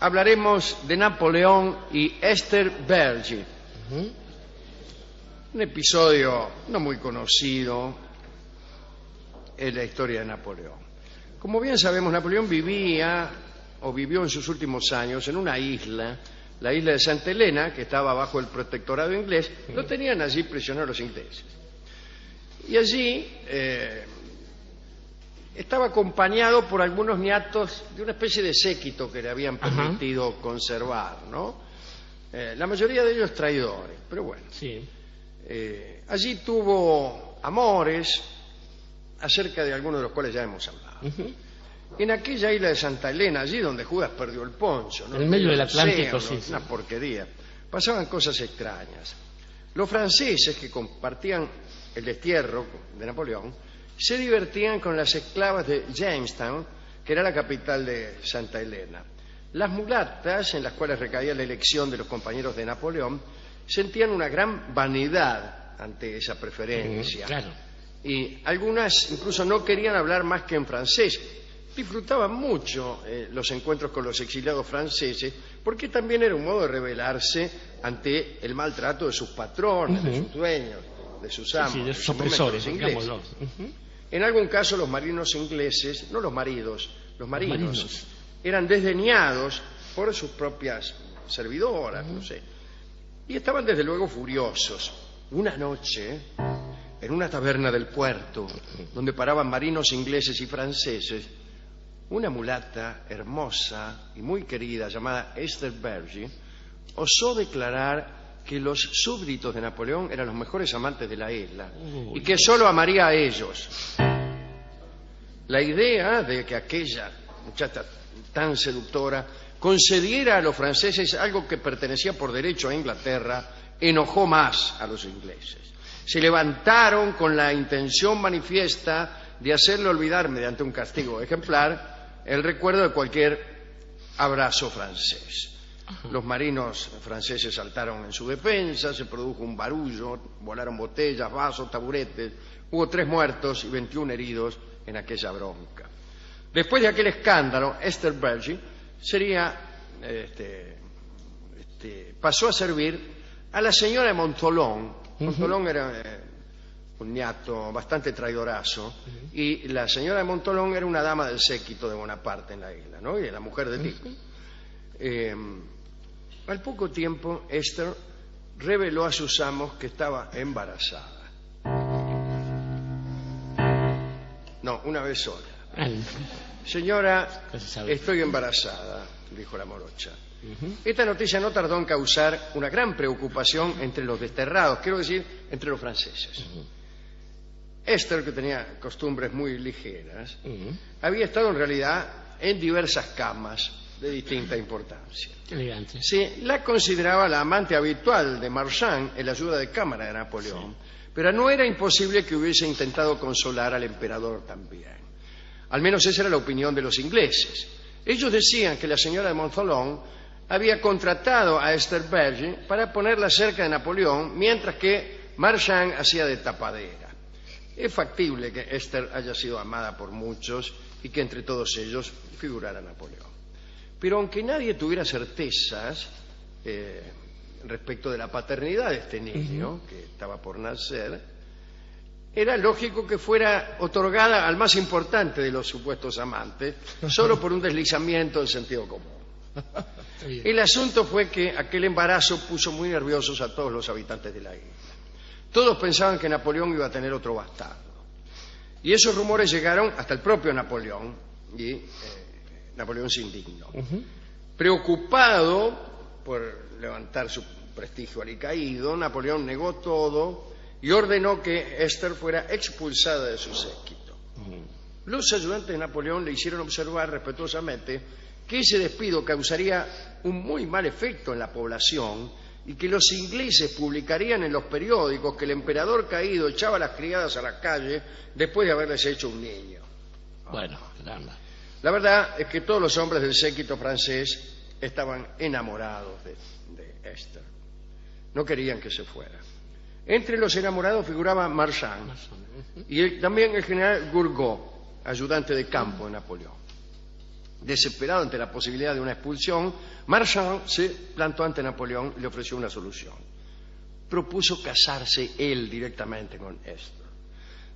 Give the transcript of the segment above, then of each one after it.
hablaremos de Napoleón y Esther Bergy. Un episodio no muy conocido en la historia de Napoleón. Como bien sabemos, Napoleón vivió en sus últimos años en una isla, la isla de Santa Elena, que estaba bajo el protectorado inglés. Lo tenían allí prisionero los ingleses. Y allí estaba acompañado por algunos niatos de una especie de séquito que le habían permitido conservar, ¿no? La mayoría de ellos traidores, pero bueno. Sí. Allí tuvo amores, acerca de algunos de los cuales ya hemos hablado. En aquella isla de Santa Elena, allí donde Judas perdió el poncho, ¿no? En medio del Atlántico, sí. Una porquería. Pasaban cosas extrañas. Los franceses, que compartían el destierro de Napoleón, se divertían con las esclavas de Jamestown, que era la capital de Santa Elena. Las mulatas, en las cuales recaía la elección de los compañeros de Napoleón, sentían una gran vanidad ante esa preferencia. Claro. Y algunas incluso no querían hablar más que en francés. Disfrutaban mucho los encuentros con los exiliados franceses, porque también era un modo de rebelarse ante el maltrato de sus patrones, de sus dueños, de sus amos, de sus opresores, digámoslo. En algún caso los marinos ingleses, no los maridos, los marinos, eran desdeñados por sus propias servidoras, no sé. Y estaban desde luego furiosos. Una noche, en una taberna del puerto, donde paraban marinos ingleses y franceses, una mulata hermosa y muy querida llamada Esther Bergy osó declarar que los súbditos de Napoleón eran los mejores amantes de la isla y que solo amaría a ellos. La idea de que aquella muchacha tan seductora concediera a los franceses algo que pertenecía por derecho a Inglaterra enojó más a los ingleses. Se levantaron con la intención manifiesta de hacerle olvidar, mediante un castigo ejemplar, el recuerdo de cualquier abrazo francés. Los marinos franceses saltaron en su defensa, se produjo un barullo, volaron botellas, vasos, taburetes. Hubo 3 muertos y 21 heridos en aquella bronca. Después de aquel escándalo, Esther Bergy pasó a servir a la señora de Montholon. Montholon era un niato bastante traidorazo, y la señora de Montholon era una dama del séquito de Bonaparte en la isla, ¿no? Y la mujer de Dick. Al poco tiempo, Esther reveló a sus amos que estaba embarazada. No, una vez sola. Señora, estoy embarazada, dijo la morocha. Esta noticia no tardó en causar una gran preocupación entre los desterrados, quiero decir, entre los franceses. Esther, que tenía costumbres muy ligeras, había estado en realidad en diversas camas de distinta importancia. Qué elegante. Se la consideraba la amante habitual de Marchand, el ayuda de cámara de Napoleón, pero no era imposible que hubiese intentado consolar al emperador también. Al menos esa era la opinión de los ingleses. Ellos decían que la señora de Montholon había contratado a Esther Bergy para ponerla cerca de Napoleón, mientras que Marchand hacía de tapadera. Es factible que Esther haya sido amada por muchos y que entre todos ellos figurara Napoleón. Pero aunque nadie tuviera certezas respecto de la paternidad de este niño, que estaba por nacer, era lógico que fuera otorgada al más importante de los supuestos amantes, solo por un deslizamiento del sentido común. El asunto fue que aquel embarazo puso muy nerviosos a todos los habitantes de la isla. Todos pensaban que Napoleón iba a tener otro bastardo. Y esos rumores llegaron hasta el propio Napoleón, y Napoleón se indignó. Preocupado por levantar su prestigio alicaído, Napoleón negó todo y ordenó que Esther fuera expulsada de su séquito. Los ayudantes de Napoleón le hicieron observar respetuosamente que ese despido causaría un muy mal efecto en la población y que los ingleses publicarían en los periódicos que el emperador caído echaba a las criadas a la calle después de haberles hecho un niño. Bueno, caramba. La verdad es que todos los hombres del séquito francés estaban enamorados de Esther. No querían que se fuera. Entre los enamorados figuraba Marchand y también el general Gourgaud, ayudante de campo de Napoleón. Desesperado ante la posibilidad de una expulsión, Marchand se plantó ante Napoleón y le ofreció una solución. Propuso casarse él directamente con Esther.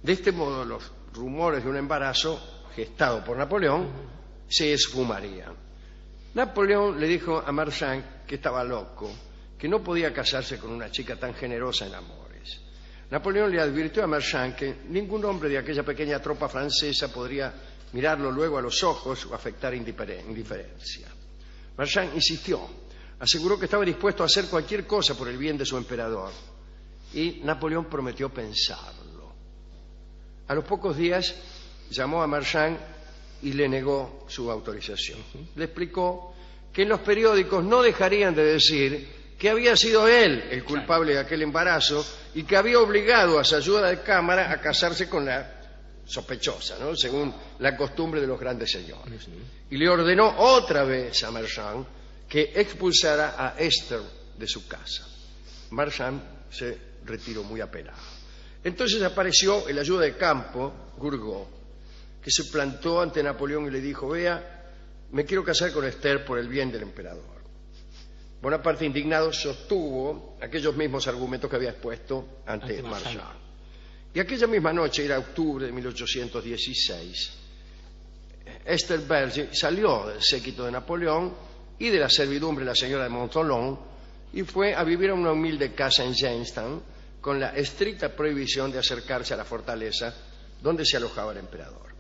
De este modo, los rumores de un embarazo gestado por Napoleón se esfumarían. Napoleón le dijo a Marchand que estaba loco, que no podía casarse con una chica tan generosa en amores. Napoleón le advirtió a Marchand que ningún hombre de aquella pequeña tropa francesa podría mirarlo luego a los ojos o afectar indiferencia. Marchand insistió, aseguró que estaba dispuesto a hacer cualquier cosa por el bien de su emperador, y Napoleón prometió pensarlo. A los pocos días llamó a Marchand y le negó su autorización. Le explicó que en los periódicos no dejarían de decir que había sido él el culpable de aquel embarazo y que había obligado a su ayuda de cámara a casarse con la sospechosa, ¿no?, según la costumbre de los grandes señores. Y le ordenó otra vez a Marchand que expulsara a Esther de su casa. Marchand se retiró muy apenado. Entonces apareció el ayuda de campo, Gourgaud, que se plantó ante Napoleón y le dijo: vea, me quiero casar con Esther por el bien del emperador. Bonaparte, indignado, sostuvo aquellos mismos argumentos que había expuesto ante Marchand. Y aquella misma noche, era octubre de 1816, Esther Berger salió del séquito de Napoleón y de la servidumbre de la señora de Montholon y fue a vivir a una humilde casa en Jamestown con la estricta prohibición de acercarse a la fortaleza donde se alojaba el emperador.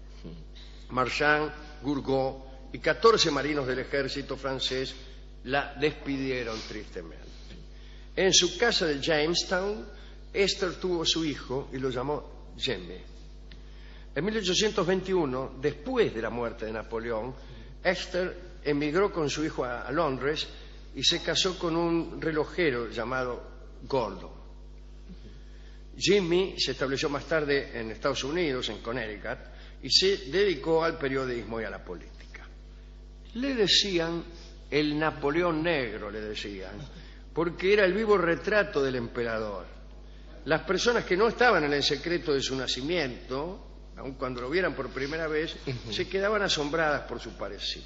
Marchand, Gourgaud y 14 marinos del ejército francés la despidieron tristemente. En su casa de Jamestown, Esther tuvo su hijo y lo llamó Jaime. En 1821, después de la muerte de Napoleón, Esther emigró con su hijo a Londres y se casó con un relojero llamado Gordon. Jimmy se estableció más tarde en Estados Unidos, en Connecticut, y se dedicó al periodismo y a la política. Le decían el Napoleón Negro, le decían, porque era el vivo retrato del emperador. Las personas que no estaban en el secreto de su nacimiento, aun cuando lo vieran por primera vez, se quedaban asombradas por su parecido.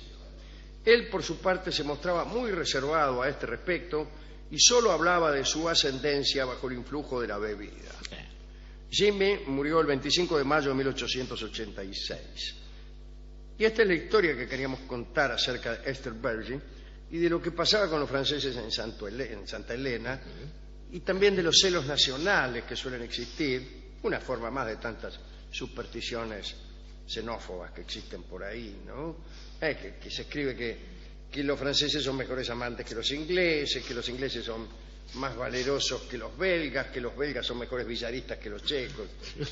Él, por su parte, se mostraba muy reservado a este respecto y solo hablaba de su ascendencia bajo el influjo de la bebida. Jimmy murió el 25 de mayo de 1886. Y esta es la historia que queríamos contar acerca de Esther Berger y de lo que pasaba con los franceses en Santa Elena, y también de los celos nacionales que suelen existir, una forma más de tantas supersticiones xenófobas que existen por ahí, ¿no? Que se escribe que los franceses son mejores amantes que los ingleses son más valerosos que los belgas son mejores billaristas que los checos,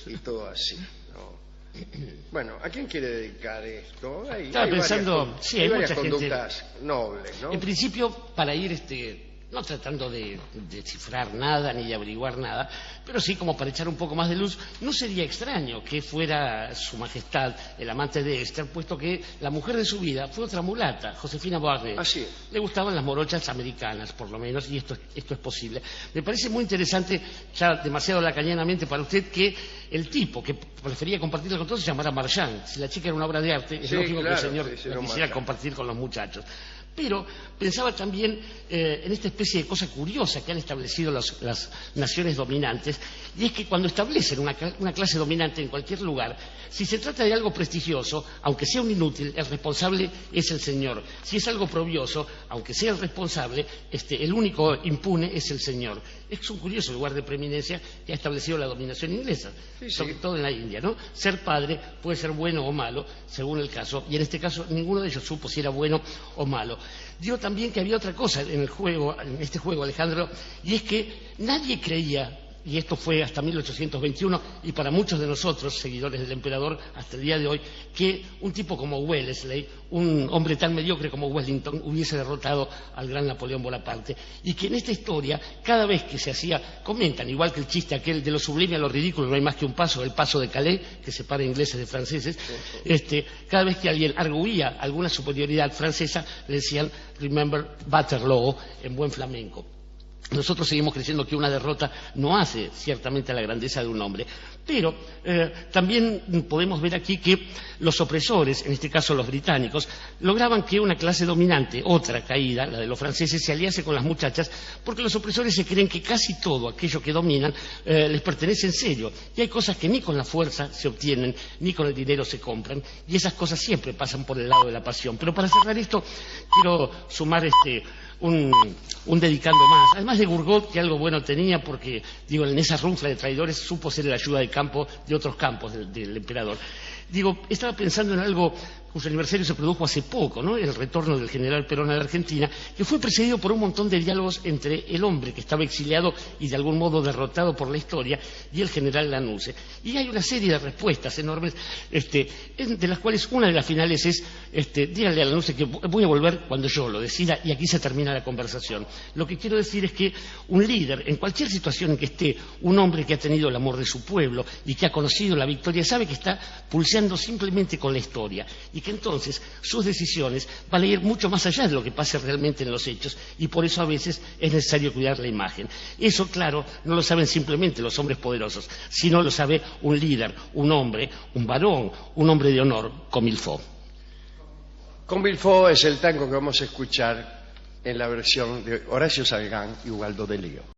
y todo así, ¿no? Bueno, ¿a quién quiere dedicar esto? Estaba pensando, sí, hay varias mucha conductas gente nobles, ¿no? En principio, para ir no tratando de descifrar nada ni de averiguar nada, pero sí como para echar un poco más de luz, no sería extraño que fuera su majestad el amante de Esther, puesto que la mujer de su vida fue otra mulata, Josefina Beauharnais. Así. Le gustaban las morochas americanas, por lo menos, y esto es posible. Me parece muy interesante, ya demasiado lacanianamente para usted, que el tipo que prefería compartirla con todos se llamara Marchand. Si la chica era una obra de arte, es lógico que el señor la quisiera compartir con los muchachos. Pero pensaba también en esta especie de cosa curiosa que han establecido las naciones dominantes, y es que cuando establecen una clase dominante en cualquier lugar, si se trata de algo prestigioso, aunque sea un inútil, el responsable es el señor. Si es algo probioso, aunque sea el responsable, el único impune es el señor. Es un curioso lugar de preeminencia que ha establecido la dominación inglesa, sobre todo en la India, ¿no? Ser padre puede ser bueno o malo, según el caso, y en este caso ninguno de ellos supo si era bueno o malo. Digo también que había otra cosa en este juego, Alejandro, y es que nadie creía, y esto fue hasta 1821, y para muchos de nosotros, seguidores del emperador, hasta el día de hoy, que un tipo como Wellesley, un hombre tan mediocre como Wellington, hubiese derrotado al gran Napoleón Bonaparte, y que en esta historia, cada vez que se hacía, comentan, igual que el chiste aquel de lo sublime a lo ridículo, no hay más que un paso, el paso de Calais, que separa ingleses de franceses, cada vez que alguien arguía alguna superioridad francesa, le decían, remember Waterloo, en buen flamenco. Nosotros seguimos creyendo que una derrota no hace ciertamente a la grandeza de un hombre, pero también podemos ver aquí que los opresores, en este caso los británicos, lograban que una clase dominante, otra caída, la de los franceses, se aliase con las muchachas, porque los opresores se creen que casi todo aquello que dominan les pertenece en serio, y hay cosas que ni con la fuerza se obtienen, ni con el dinero se compran, y esas cosas siempre pasan por el lado de la pasión. Pero para cerrar esto, quiero sumar un dedicando más, además de Burgot, que algo bueno tenía, porque digo, en esa runfla de traidores supo ser la ayuda de campo de otros campos del emperador. Digo, estaba pensando en algo cuyo aniversario se produjo hace poco, ¿no? El retorno del general Perón a la Argentina, que fue precedido por un montón de diálogos entre el hombre que estaba exiliado y de algún modo derrotado por la historia y el general Lanusse. Y hay una serie de respuestas enormes, de las cuales una de las finales es, díganle a Lanusse que voy a volver cuando yo lo decida, y aquí se termina la conversación. Lo que quiero decir es que un líder, en cualquier situación en que esté, un hombre que ha tenido el amor de su pueblo y que ha conocido la victoria, sabe que está pulseando simplemente con la historia, y que entonces sus decisiones van a ir mucho más allá de lo que pase realmente en los hechos, y por eso a veces es necesario cuidar la imagen. Eso, claro, no lo saben simplemente los hombres poderosos, sino lo sabe un líder, un hombre, un varón, un hombre de honor, como Villefort. Con Villefort es el tango que vamos a escuchar en la versión de Horacio Salgán y Ubaldo de Lío.